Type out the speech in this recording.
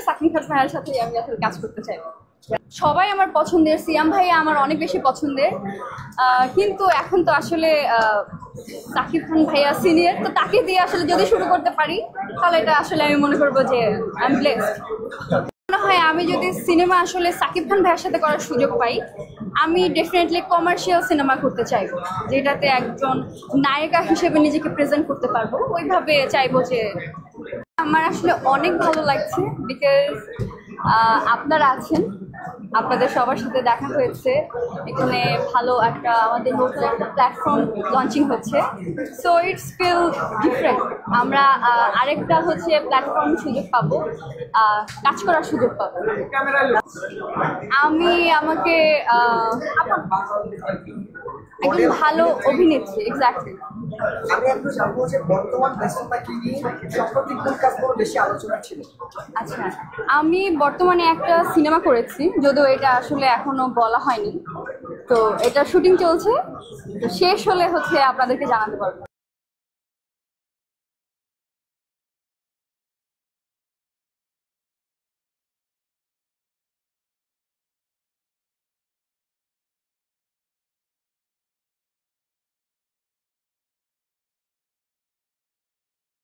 সাকিব খান ভাইয়ের সাথে আমি আসলে কাজ করতে চাই। সবাই আমার পছন্দের, সিয়াম ভাইয়া আমার অনেক বেশি পছন্দের, কিন্তু এখন তো আসলে সাকিব খান ভাইয়া সিনিয়র, তো তাকে দিয়ে আসলে যদি শুরু করতে পারি তাহলে এটা আসলে আমি মনে করবো যে আই এম ব্লেসড। মনে হয় আমি যদি সিনেমা আসলে সাকিব খান ভাইয়ের সাথে করার সুযোগ পাই, আমি ডেফিনেটলি কমার্শিয়াল সিনেমা করতে চাইবো, যেটাতে একজন নায়িকা হিসেবে নিজেকে প্রেজেন্ট করতে পারবো। ওইভাবে চাইবো যে আমার আসলে অনেক ভালো লাগছে, বিকজ আপনারা আছেন, আপনাদের সবার সাথে দেখা হয়েছে, এখানে ভালো একটা আমাদের নতুন একটা প্ল্যাটফর্ম লঞ্চিং হচ্ছে, সো ইটস ফিল ডিফারেন্ট। আমরা আরেকটা হচ্ছে প্ল্যাটফর্ম সুযোগ পাবো, কাজ করার সুযোগ পাবো। আমি আমাকে একজন ভালো অভিনেত্রী, এক্স্যাক্টলি। আমি একটু জানবো যে বর্তমান বেসনটাকে নিয়ে সম্প্রতি কোন কাজগুলো বেশি আলোচনা ছিল? আচ্ছা, আমি বর্তমানে একটা সিনেমা করেছি, যদিও এটা আসলে এখনো বলা হয়নি, তো এটা শুটিং চলছে, তো শেষ হলে হচ্ছে আপনাদেরকে জানাতে পারবো।